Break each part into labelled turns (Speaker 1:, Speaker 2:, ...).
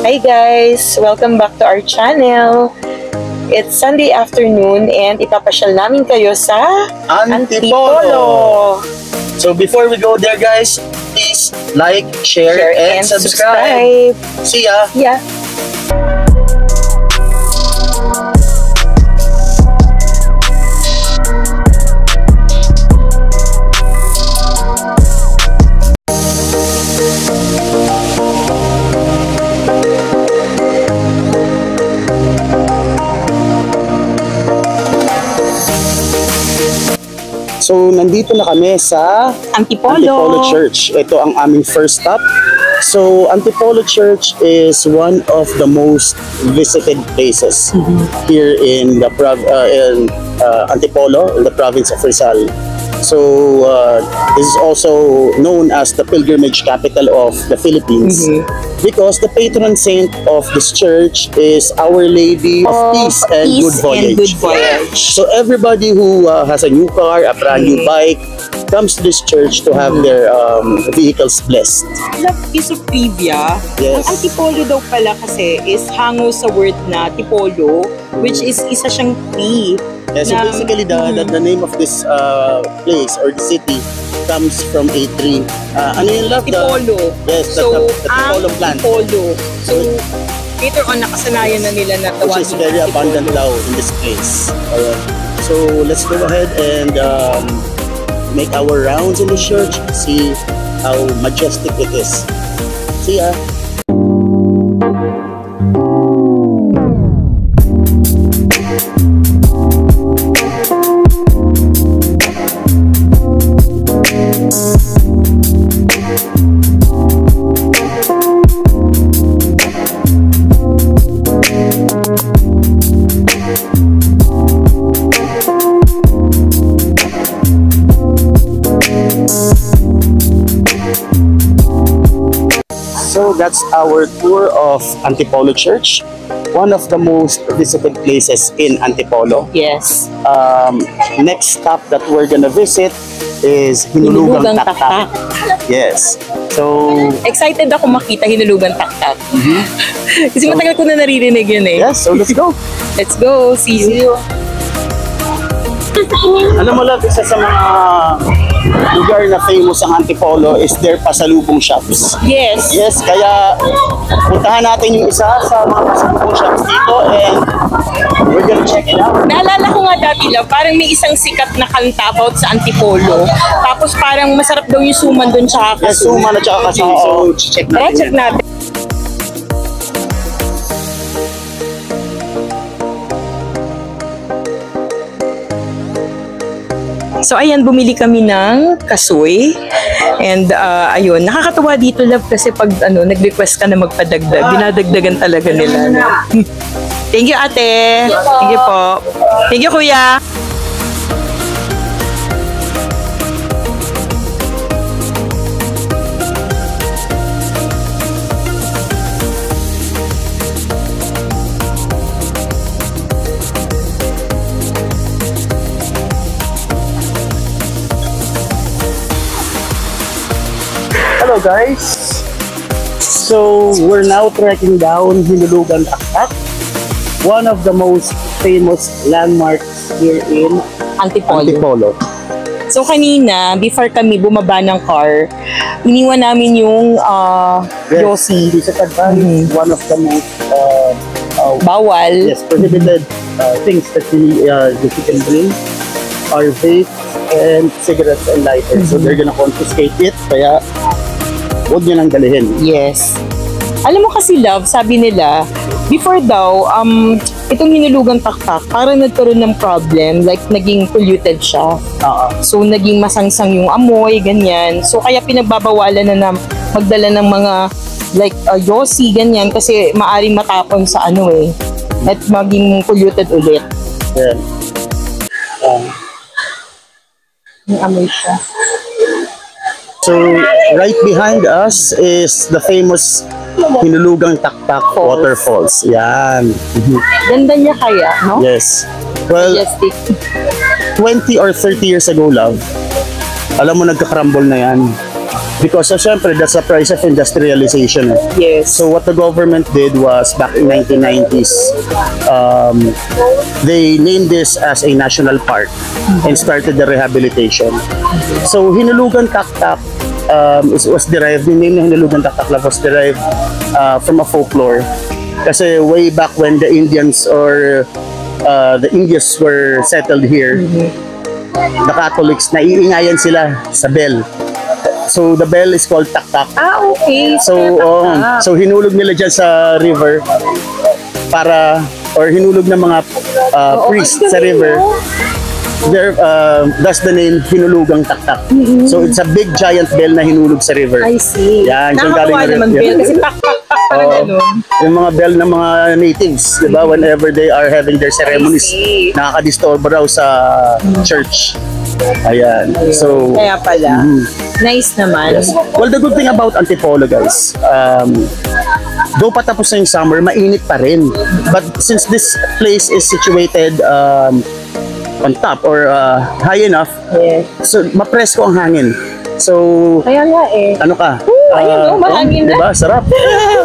Speaker 1: Hi guys! Welcome back to our channel. It's Sunday afternoon and ipapasyal namin kayo sa Antipolo.
Speaker 2: So before we go there guys, please like, share and subscribe. See ya!
Speaker 1: Yeah.
Speaker 2: So, nandito na kami sa
Speaker 1: Antipolo
Speaker 2: Church. Ito ang aming first stop. So, Antipolo Church is one of the most visited places here in the Antipolo, in the province of Rizal. So, this is also known as the pilgrimage capital of the Philippines because the patron saint of this church is Our Lady of Peace and Good Voyage. So, everybody who has a new car, a brand new bike, comes to this church to have their vehicles blessed.
Speaker 1: Love piece of trivia.
Speaker 2: Yes.
Speaker 1: Ang Antipolo daw pala kasi is hango sa word na Tipolo, which is isa siyang tree.
Speaker 2: Yeah, so basically the name of this place or the city comes from a tree. Ano yung love?
Speaker 1: Tipolo.
Speaker 2: Yes,
Speaker 1: So,
Speaker 2: the Tipolo plant.
Speaker 1: Tipolo. So, later on, nakasanayan na nila na tawagin.
Speaker 2: Which is very abundant daw in this place. Alright. So let's go ahead and make our rounds in the church, see how majestic it is. See ya! So that's our tour of Antipolo Church, one of the most visited places in Antipolo.
Speaker 1: Yes.
Speaker 2: Next stop that we're gonna visit is Hinulugang Taktak. Yes. So
Speaker 1: Excited ako makita Hinulugang Taktak. Kasi matagal ko na naririnig yun eh.
Speaker 2: yes, so let's go.
Speaker 1: Let's go. See you.
Speaker 2: Alam mo lang, isa sa mga lugar na famous ang Antipolo is their pasalubong shops.
Speaker 1: Yes.
Speaker 2: Yes, kaya puntahan natin yung isa sa mga pasalubong shops dito and we're gonna check it out.
Speaker 1: Naalala ko nga dati lang, parang may isang sikat na kanta about sa Antipolo. Tapos parang masarap daw yung suman doon tsaka
Speaker 2: Yes,
Speaker 1: kaso.
Speaker 2: suman at saka kasi. So, check
Speaker 1: Tara,
Speaker 2: natin
Speaker 1: check
Speaker 2: yan.
Speaker 1: natin. So ayan, bumili kami ng kasoy. And ayun, nakakatawa dito love kasi pag nag-request ka na magpadagdag, dinadagdagan talaga nila. No? Thank you ate. Thank you po. Thank you kuya.
Speaker 2: Hello guys! So, we're now trekking down Hinulugang Taktak, one of the most famous landmarks here in Antipolo.
Speaker 1: So kanina, before kami bumaba ng car, iniwan namin yung Yossi.
Speaker 2: Disadvantage, one of the most
Speaker 1: Bawal.
Speaker 2: yes, prohibited things that you can bring are vapes and cigarettes and lighters. So they're gonna confiscate it, kaya huwag nyo nang dalihin.
Speaker 1: Yes. Alam mo kasi love, sabi nila, before daw, itong Hinulugang Taktak, parang nagkaroon ng problem, like naging polluted siya. So naging masangsang yung amoy, ganyan. So kaya pinagbabawalan na magdala ng mga like Yossi, ganyan, kasi maaring matapon sa at maging polluted ulit.
Speaker 2: Yeah.
Speaker 1: May amoy siya.
Speaker 2: So, right behind us is the famous Hinulugang Taktak Waterfalls. Yan.
Speaker 1: Ganda niya kaya, no?
Speaker 2: Yes. Well,
Speaker 1: Majestic.
Speaker 2: 20 or 30 years ago, love, alam mo, nagka-crumble na yan. Because syempre, that's the price of industrialization.
Speaker 1: Yes.
Speaker 2: So what the government did was, back in 1990s, they named this as a national park and started the rehabilitation. So Hinulugan Taktak was derived, the name ng Hinulugan Taktak was derived from a folklore. Kasi way back when the Indians or the Indians were settled here, the Catholics, naiingayan sila sa bell. So the bell is called Tak-Tak.
Speaker 1: Ah, okay.
Speaker 2: So so hinulog nila dyan sa river para, or hinulog ng mga priests sa river. There, that's the name, Hinulugang Tak-Tak. So it's a big giant bell na hinulog sa river.
Speaker 1: I see.
Speaker 2: Yan, dyan galing
Speaker 1: Nakakawa
Speaker 2: na
Speaker 1: naman
Speaker 2: rin.
Speaker 1: bell kasi pak-pak-pak parang ganun.
Speaker 2: Yung mga bell ng mga natives, di ba? Whenever they are having their ceremonies,
Speaker 1: see.
Speaker 2: nakaka-disturb raw sa church. Ayan. So,
Speaker 1: Kaya pala. Nice naman.
Speaker 2: yes. Well, the good thing about Antipolo, guys, though patapos na yung summer, mainit pa rin. But since this place is situated on top or high enough,
Speaker 1: Yes.
Speaker 2: so mapresko ang hangin. So,
Speaker 1: Kaya nga eh.
Speaker 2: ano ka?
Speaker 1: Ayun, mahangin na.
Speaker 2: Diba? Sarap.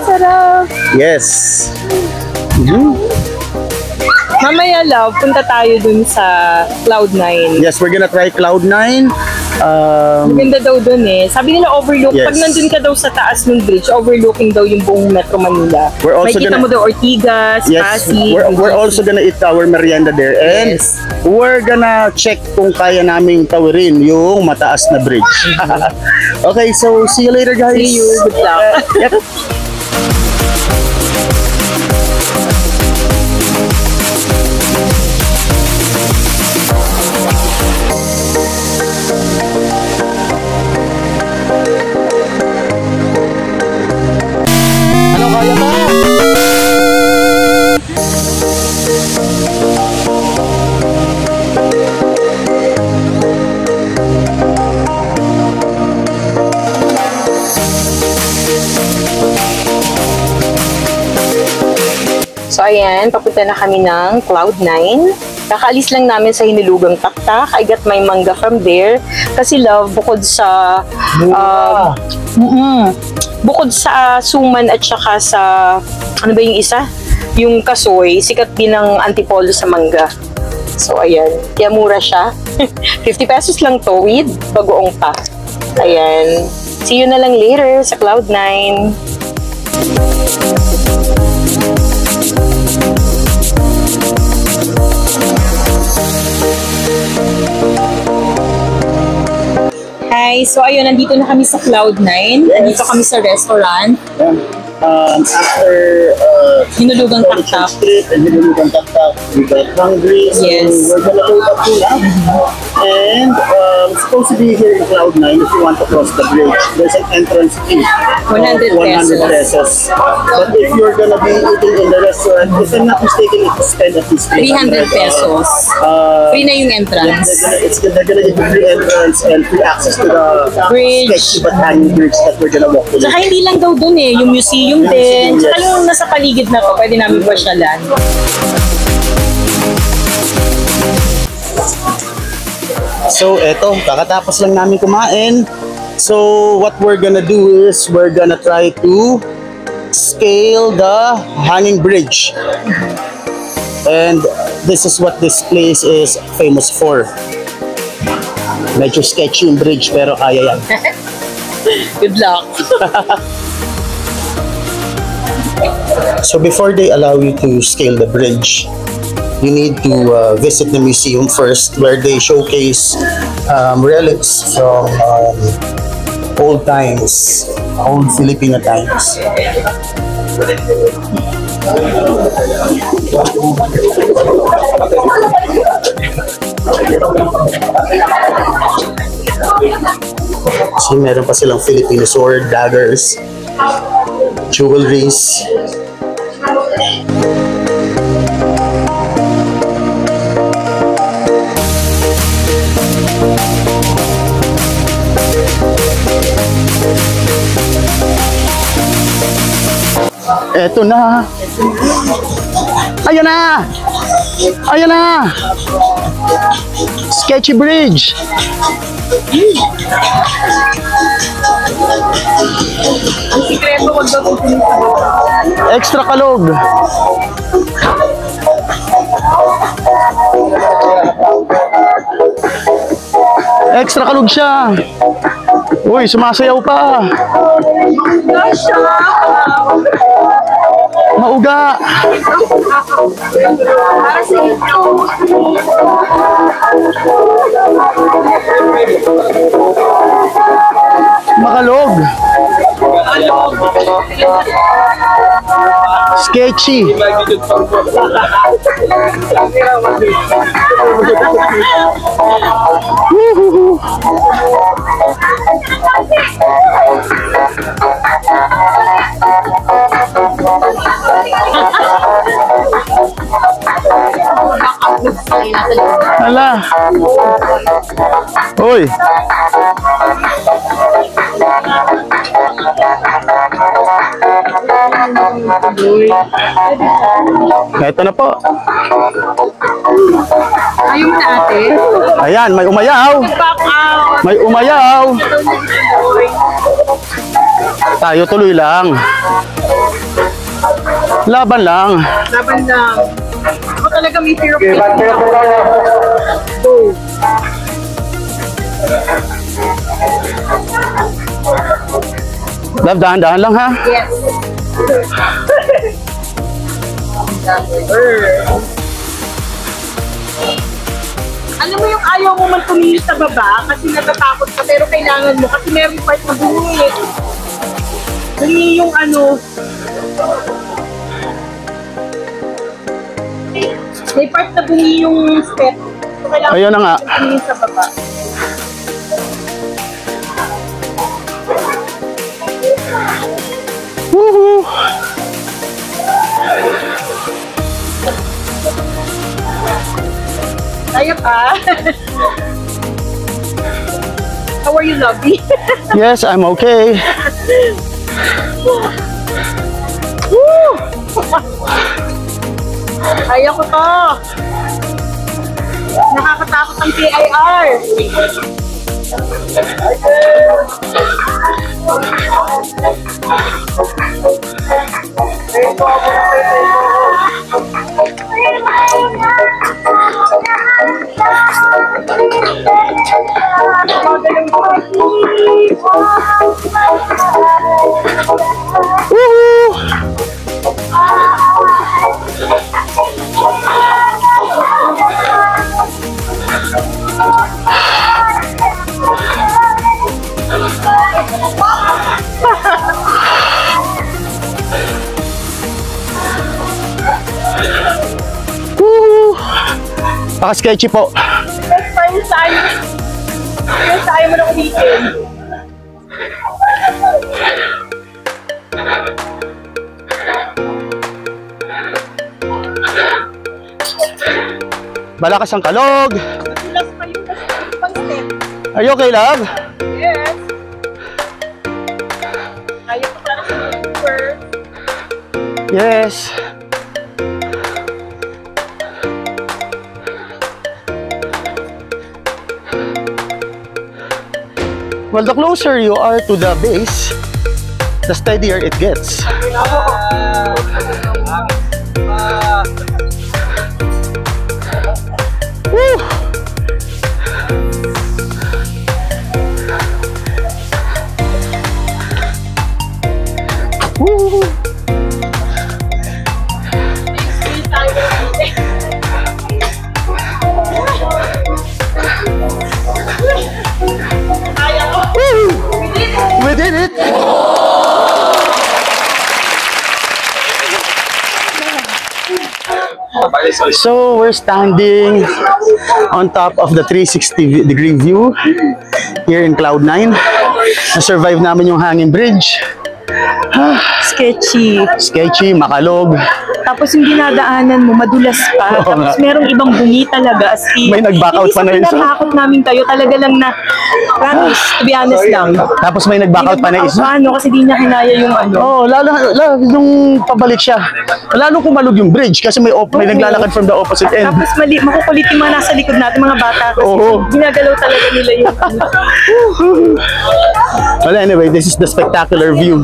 Speaker 1: Sarap.
Speaker 2: Yes.
Speaker 1: Mamaya, love, punta tayo dun sa Cloud9.
Speaker 2: Yes, we're gonna try Cloud9.
Speaker 1: Maganda daw dun eh. Sabi nila overlook.
Speaker 2: Yes.
Speaker 1: Pag nandun ka daw sa taas ng bridge, overlooking daw yung buong Metro Manila.
Speaker 2: We're also
Speaker 1: Makikita
Speaker 2: gonna-
Speaker 1: mo daw Ortigas,
Speaker 2: Yes,
Speaker 1: Pasig.
Speaker 2: we're also gonna eat our merienda there. And
Speaker 1: Yes.
Speaker 2: we're gonna check kung kaya naming tawirin yung mataas na bridge. Okay, so see you later, guys.
Speaker 1: See you. Good luck.
Speaker 2: Yep. Ano, kaya ba?
Speaker 1: So ayan, papunta na kami ng Cloud9. Kakaalis lang namin sa Hinulugang Taktak. I got my mangga from there. Kasi love, bukod sa bukod sa suman at saka sa ano ba yung isa? Yung kasoy, sikat din ng Antipolo sa mangga. So ayan, kaya mura siya. 50 pesos lang to with bagoong pa. Ayan. See you na lang later sa Cloud9. Hi, so ayun, nandito na kami sa Cloud9. Nandito kami sa restaurant.
Speaker 2: After
Speaker 1: Hinulugang
Speaker 2: Coalition
Speaker 1: Taktak.
Speaker 2: Street and Hinulugang Taktak, we got hungry, so
Speaker 1: Yes.
Speaker 2: we're gonna go back to that. And it's supposed to be here in Cloud9 if you want to cross the bridge. There's an entrance fee
Speaker 1: 100
Speaker 2: of 100 pesos. But if you're gonna be eating in the restaurant, if I'm not mistaken, you spend at least
Speaker 1: 300 pesos. Free na yung entrance.
Speaker 2: They're gonna give you free entrance and free access to the
Speaker 1: Bridge.
Speaker 2: sketchy but hanging bridge that we're gonna walk to.
Speaker 1: Saka hindi lang daw dun eh, yung museum din. Saka
Speaker 2: Yes.
Speaker 1: yung nasa paligid na to, pwede namin pasyalan.
Speaker 2: So, eto, kakatapos lang namin kumain. So, what we're gonna do is, we're gonna try to scale the hanging bridge. And this is what this place is famous for. Medyo sketchy yung bridge, pero kaya yan.
Speaker 1: Good luck.
Speaker 2: So, before they allow you to scale the bridge, you need to visit the museum first, where they showcase relics from old times, old Filipino times. So, meron pa silang Filipino sword, daggers, jewelries. Eto na. Ayan na! Ayan na! Sketchy Bridge.
Speaker 1: Ang sikreto, wag daw tutunin sa baba.
Speaker 2: Extra kalog. Extra kalog siya. Uy, sumasayaw pa. Mauga.
Speaker 1: Para sa inyo.
Speaker 2: Makalog. Sketchy. Woohoo. Hala. Hoy. Ito na po.
Speaker 1: Ayaw mo na ate?
Speaker 2: Ayan, may umayaw.
Speaker 1: Back out.
Speaker 2: May umayaw. Tayo tuloy lang. Laban lang.
Speaker 1: Laban lang. Ako talaga may fear of Go.
Speaker 2: Love, dahan-dahan lang ha.
Speaker 1: Yes. Alam mo yung ayaw mo man tumingin sa baba kasi natatakot ka pero kailangan mo kasi meron part na bungi. Bungi yung ano. May part na bungi yung step. So kailangan
Speaker 2: Ayun na nga.
Speaker 1: mo tumingin sa baba.
Speaker 2: Woohoo!
Speaker 1: Kaya pa. How are you, Lovey?
Speaker 2: Yes, I'm okay.
Speaker 1: Woo! Kaya ko to. Nakakatakot ang PIR.
Speaker 2: Woohoo! Woohoo! Paka-sketchy po.
Speaker 1: First time sa'yo. First time mo na ulitin.
Speaker 2: Malakas ang kalog.
Speaker 1: Nagulas pa yung pang step.
Speaker 2: Are you okay, love?
Speaker 1: Yes. Kaya ko para sa first.
Speaker 2: Yes. Well, the closer you are to the base, the steadier it gets. Woo! Woo! We did it! So we're standing on top of the 360-degree view here in Cloud9. Na-survive namin yung hanging bridge.
Speaker 1: Sketchy.
Speaker 2: Sketchy, makalog.
Speaker 1: Tapos yung dinadaanan mo, madulas pa.
Speaker 2: Oo
Speaker 1: Tapos
Speaker 2: nga.
Speaker 1: merong ibang bungi talaga. As in,
Speaker 2: May nag-back out pa na
Speaker 1: Hindi
Speaker 2: isa.
Speaker 1: sa pinatakot namin kayo. Talaga lang na, promise, to be honest lang.
Speaker 2: Tapos may nag-back out pa na isa.
Speaker 1: Paano? Kasi di niya kinaya yung ano.
Speaker 2: Oh, lalo yung pabalik siya. Lalo kumalog yung bridge kasi may naglalakad from the opposite end.
Speaker 1: Tapos makukulit yung mga nasa likod natin, mga bata. Kasi
Speaker 2: Oo.
Speaker 1: ginagalaw talaga nila yung ano.
Speaker 2: Well, anyway, this is the spectacular view.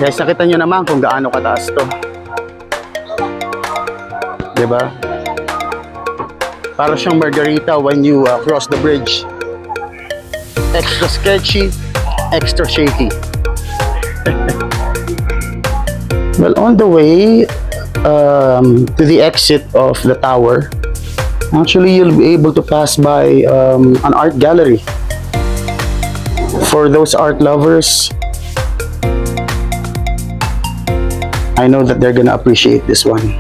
Speaker 2: Guys, nakita nyo naman kung gaano kataas to. Diba? Para siyang Margarita when you cross the bridge. Extra sketchy, extra shaky. Well, on the way to the exit of the tower, actually you'll be able to pass by an art gallery. For those art lovers, I know that they're gonna appreciate this one.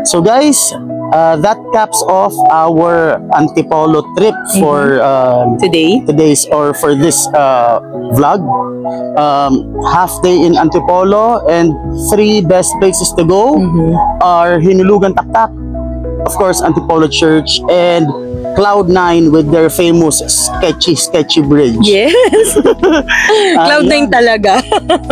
Speaker 2: So guys, that caps off our Antipolo trip for today's or for this vlog. Half day in Antipolo and 3 best places to go are Hinulugan Taktak, of course Antipolo Church, and Cloud9 with their famous sketchy bridge.
Speaker 1: Yes. Cloud9 talaga.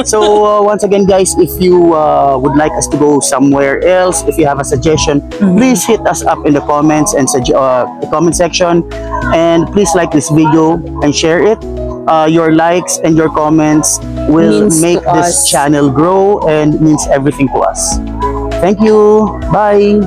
Speaker 2: So once again guys, if you would like us to go somewhere else, if you have a suggestion, please hit us up in the comments and the comment section, and please like this video and share it. Your likes and your comments will
Speaker 1: Means
Speaker 2: make
Speaker 1: to
Speaker 2: this
Speaker 1: us.
Speaker 2: channel grow and means everything to us. Thank you. Bye.